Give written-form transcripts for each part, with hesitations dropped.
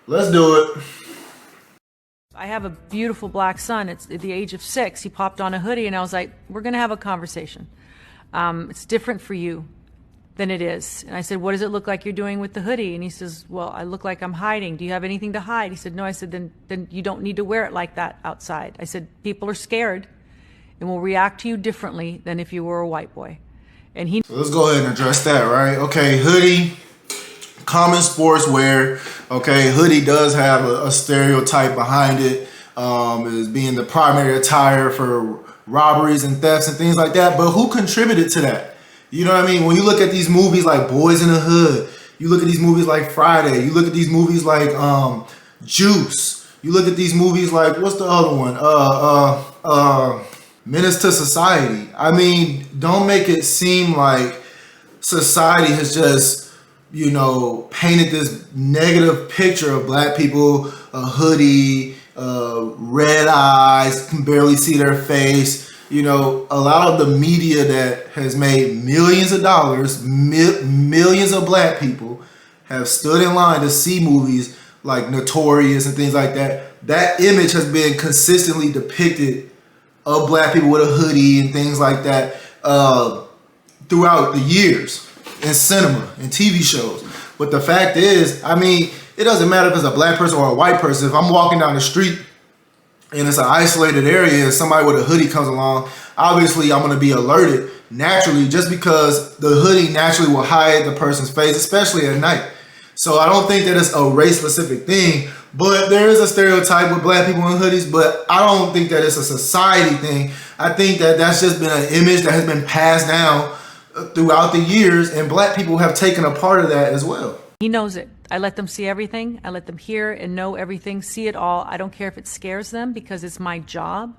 Let's do it. I have a beautiful black son. It's at the age of 6. He popped on a hoodie, and I was like, we're going to have a conversation. It's different for you than it is. And I said, what does it look like you're doing with the hoodie? And he says, well, I look like I'm hiding. Do you have anything to hide? He said, no. I said, then you don't need to wear it like that outside. I said, people are scared and will react to you differently than if you were a white boy. And he. So let's go ahead and address that, right? Okay, hoodie, common sportswear. Okay, hoodie does have a stereotype behind it, as being the primary attire for robberies and thefts and things like that. But who contributed to that? You know what I mean? When you look at these movies like Boys in the Hood, you look at these movies like Friday, you look at these movies like Juice, you look at these movies like, what's the other one? Menace to Society. I mean, don't make it seem like society has just, you know, painted this negative picture of black people, a hoodie, red eyes, can barely see their face. You know, a lot of the media that has made millions of dollars, millions of black people have stood in line to see movies like Notorious and things like that. That image has been consistently depicted of black people with a hoodie and things like that throughout the years in cinema and TV shows. But the fact is, I mean, it doesn't matter if it's a black person or a white person. If I'm walking down the street and it's an isolated area and somebody with a hoodie comes along, obviously I'm going to be alerted naturally, just because the hoodie naturally will hide the person's face, especially at night. So I don't think that it's a race specific thing, but there is a stereotype with black people in hoodies, but I don't think that it's a society thing. I think that that's just been an image that has been passed down throughout the years, and black people have taken a part of that as well. He knows it. I let them see everything. I let them hear and know everything, see it all. I don't care if it scares them, because it's my job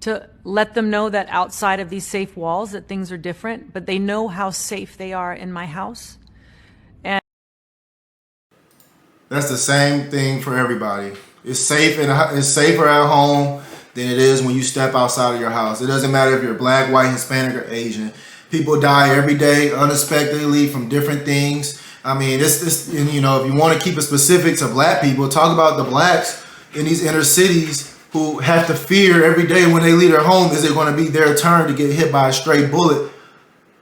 to let them know that outside of these safe walls that things are different, but they know how safe they are in my house. And that's the same thing for everybody. It's safe and it's safer at home than it is when you step outside of your house. It doesn't matter if you're black, white, Hispanic, or Asian. People die every day unexpectedly from different things. I mean, this, you know, if you want to keep it specific to black people, talk about the blacks in these inner cities who have to fear every day when they leave their home, is it going to be their turn to get hit by a stray bullet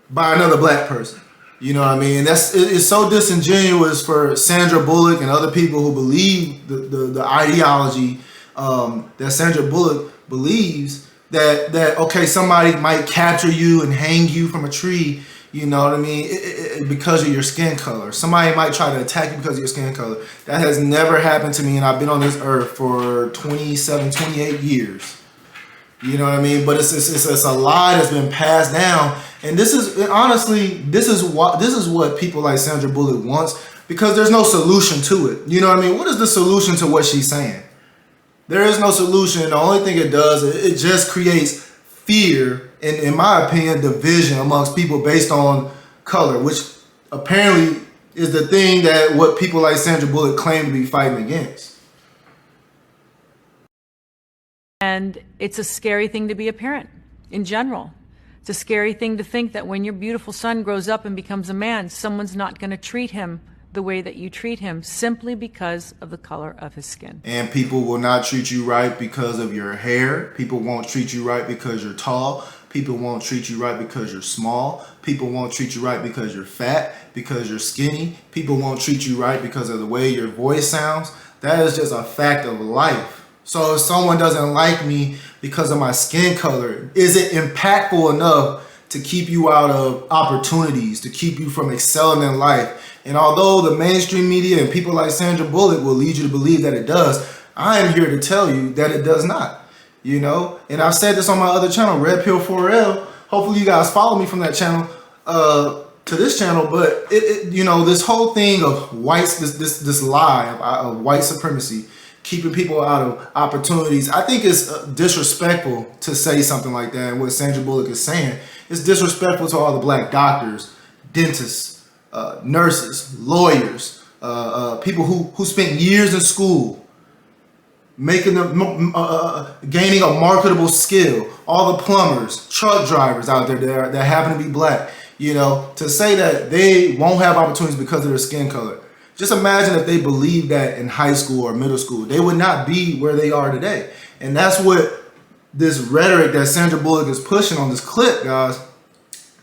by another black person? You know what I mean? It's so disingenuous for Sandra Bullock and other people who believe the ideology that Sandra Bullock believes, that okay, somebody might capture you and hang you from a tree, you know what I mean, because of your skin color. Somebody might try to attack you because of your skin color. That has never happened to me, and I've been on this earth for 27, 28 years. You know what I mean? But it's a lie that's been passed down, and this is honestly this is what people like Sandra Bullock wants, because there's no solution to it. You know what I mean? What is the solution to what she's saying? There is no solution. The only thing it does, it just creates fear, and in my opinion, division amongst people based on color, which apparently is the thing that what people like Sandra Bullock claim to be fighting against. And it's a scary thing to be a parent in general. It's a scary thing to think that when your beautiful son grows up and becomes a man, someone's not going to treat him the way that you treat him simply because of the color of his skin. And people will not treat you right because of your hair. People won't treat you right because you're tall. People won't treat you right because you're small. People won't treat you right because you're fat, because you're skinny. People won't treat you right because of the way your voice sounds. That is just a fact of life. So if someone doesn't like me because of my skin color, is it impactful enough to keep you out of opportunities, to keep you from excelling in life? And although the mainstream media and people like Sandra Bullock will lead you to believe that it does, I am here to tell you that it does not. You know, and I've said this on my other channel, Red Pill 4L. Hopefully you guys follow me from that channel to this channel. But you know, this whole thing of whites, this lie of white supremacy, keeping people out of opportunities, I think it's disrespectful to say something like that. And what Sandra Bullock is saying is disrespectful to all the black doctors, dentists, nurses, lawyers, people who spent years in school making them gaining a marketable skill, all the plumbers, truck drivers out there that happen to be black. You know, to say that they won't have opportunities because of their skin color, Just imagine if they believed that in high school or middle school. They would not be where they are today. And that's what this rhetoric that Sandra Bullock is pushing on this clip, guys.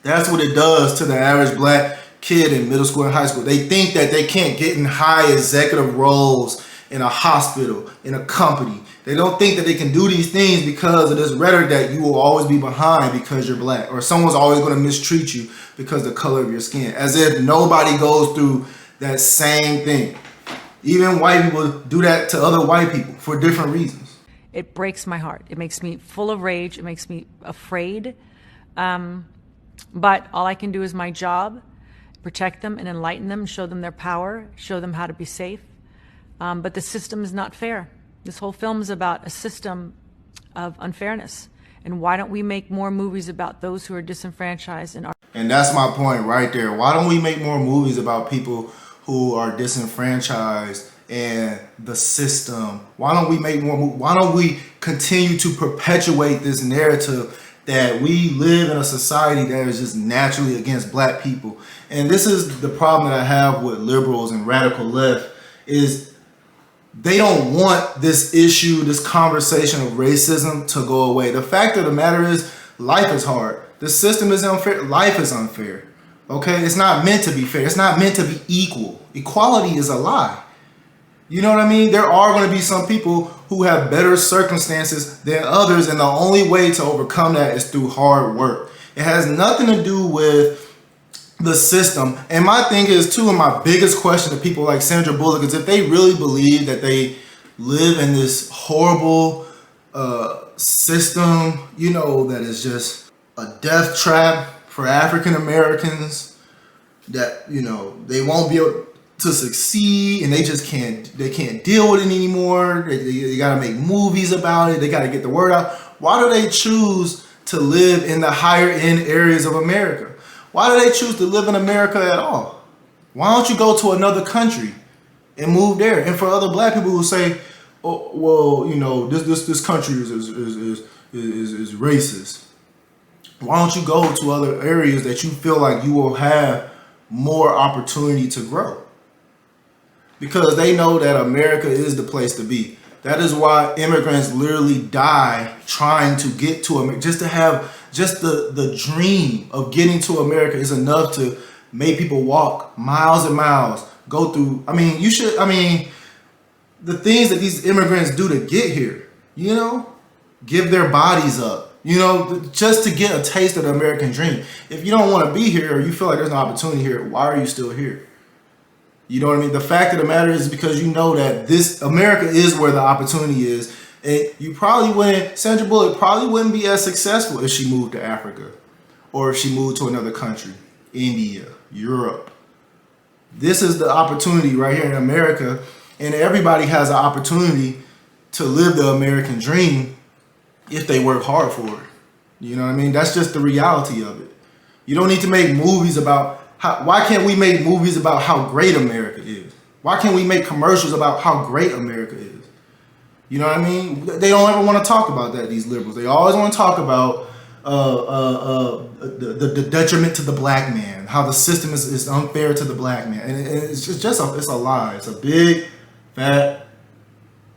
That's what it does to the average black kid in middle school and high school. They think that they can't get in high executive roles in a hospital, in a company. They don't think that they can do these things because of this rhetoric that you will always be behind because you're black, or someone's always going to mistreat you because of the color of your skin, as if nobody goes through that same thing. Even white people do that to other white people for different reasons. It breaks my heart. It makes me full of rage. It makes me afraid. But all I can do is my job, protect them and enlighten them, show them their power, show them how to be safe. But the system is not fair. This whole film is about a system of unfairness. And why don't we make more movies about those who are disenfranchised? And that's my point right there. Why don't we make more movies about people who are disenfranchised and the system? Why don't we make more? Why don't we continue to perpetuate this narrative that we live in a society that is just naturally against black people? And this is the problem that I have with liberals and radical left, is they don't want this issue, this conversation of racism to go away. The fact of the matter is, life is hard. The system is unfair. Life is unfair. Okay? It's not meant to be fair. It's not meant to be equal. Equality is a lie. You know what I mean? There are going to be some people who have better circumstances than others, and the only way to overcome that is through hard work. It has nothing to do with the system. And my thing is, too, and my biggest question to people like Sandra Bullock is, if they really believe that they live in this horrible system, you know, that is just a death trap for African Americans, that, you know, they won't be able to succeed and they can't deal with it anymore. They got to make movies about it. They got to get the word out. Why do they choose to live in the higher end areas of America? Why do they choose to live in America at all? Why don't you go to another country and move there? And for other black people who say, "Oh, well, you know, this country is racist," why don't you go to other areas that you feel like you will have more opportunity to grow? Because they know that America is the place to be. That is why immigrants literally die trying to get to America. Just to have the dream of getting to America is enough to make people walk miles and miles, go through. The things that these immigrants do to get here, you know, give their bodies up, you know, just to get a taste of the American dream. If you don't want to be here, or you feel like there's no opportunity here, why are you still here? You know what I mean? The fact of the matter is, because you know that this America is where the opportunity is. And you probably wouldn't, Sandra Bullock probably wouldn't be as successful if she moved to Africa, or if she moved to another country, India, Europe. This is the opportunity right here in America, and everybody has an opportunity to live the American dream if they work hard for it. You know what I mean? That's just the reality of it. You don't need to make movies about why can't we make movies about how great America is? Why can't we make commercials about how great America is? You know what I mean? They don't ever want to talk about that, these liberals. They always want to talk about the detriment to the black man, how the system is unfair to the black man. And it's a lie. It's a big, fat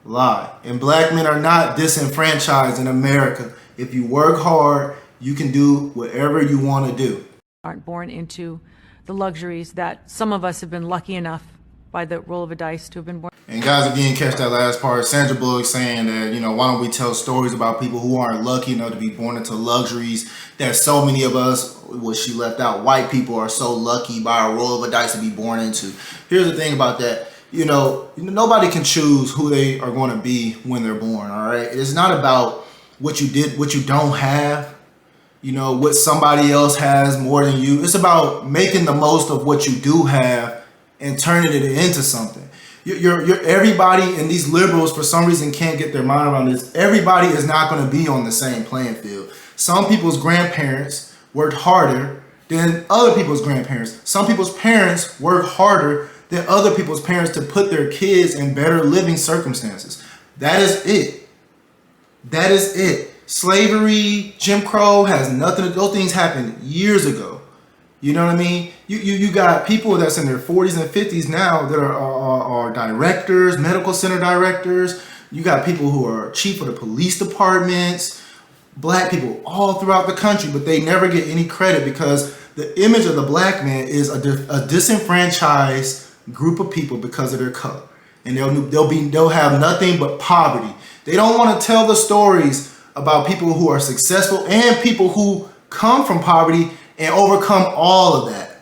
lie. And black men are not disenfranchised in America. If you work hard, you can do whatever you want to do. Aren't born into the luxuries that some of us have been lucky enough by the roll of a dice to have been born. And guys, if you didn't catch that last part, Sandra Bullock saying that, you know, why don't we tell stories about people who aren't lucky enough to be born into luxuries that so many of us, what she left out, white people are so lucky by a roll of a dice to be born into. Here's the thing about that. You know, nobody can choose who they are going to be when they're born, all right? It's not about what you did, what you don't have, you know, what somebody else has more than you. It's about making the most of what you do have and turning it into something. You're everybody, and these liberals for some reason can't get their mind around this. Everybody is not going to be on the same playing field. Some people's grandparents worked harder than other people's grandparents. Some people's parents work harder than other people's parents to put their kids in better living circumstances. That is it. That is it. Slavery, Jim Crow has nothing to, those things happened years ago. You know what I mean? You got people that's in their 40s and 50s now that are directors, medical center directors. You got people who are chief of the police departments, black people all throughout the country, but they never get any credit because the image of the black man is a disenfranchised group of people because of their color. And they'll have nothing but poverty. They don't want to tell the stories about people who are successful and people who come from poverty and overcome all of that.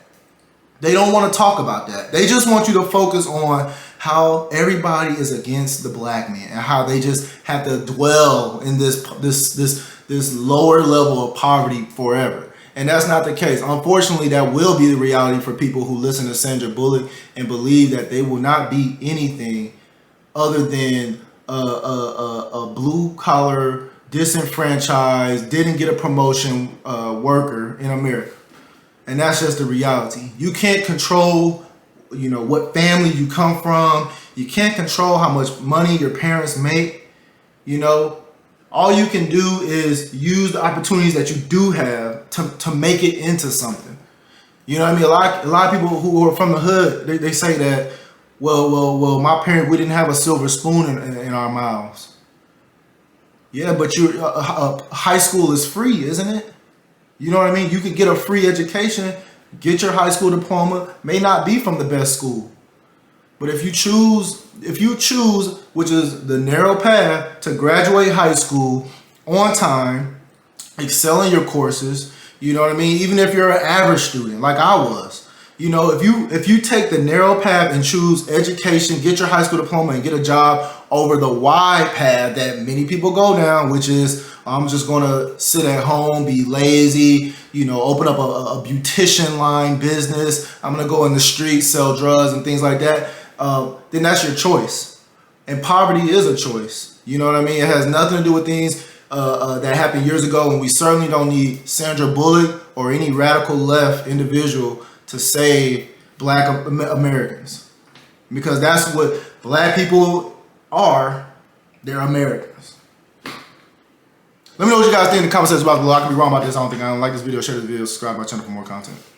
They don't want to talk about that. They just want you to focus on how everybody is against the black man and how they just have to dwell in this lower level of poverty forever. And that's not the case. Unfortunately, that will be the reality for people who listen to Sandra Bullock and believe that they will not be anything other than a blue collar, disenfranchised, didn't get a promotion worker in America. And that's just the reality. You can't control, what family you come from. You can't control how much money your parents make. All you can do is use the opportunities that you do have to make it into something. You know what I mean? A lot of people who are from the hood, they say that, well, my parents, we didn't have a silver spoon in our mouths. Yeah, but high school is free, isn't it? You know what I mean? You could get a free education, get your high school diploma, may not be from the best school. But if you choose, which is the narrow path to graduate high school on time, excel in your courses, you know what I mean? Even if you're an average student, like I was, if you take the narrow path and choose education, get your high school diploma and get a job over the wide path that many people go down, which is I'm just going to sit at home, be lazy, open up a beautician line business. I'm going to go in the streets, sell drugs and things like that. Then that's your choice. And poverty is a choice. You know what I mean? It has nothing to do with things that happened years ago, and we certainly don't need Sandra Bullock or any radical left individual to save black Americans. Because that's what black people are. They're Americans. Let me know what you guys think in the comment section about the law. I could be wrong about this. I don't like this video. Share this video. Subscribe to my channel for more content.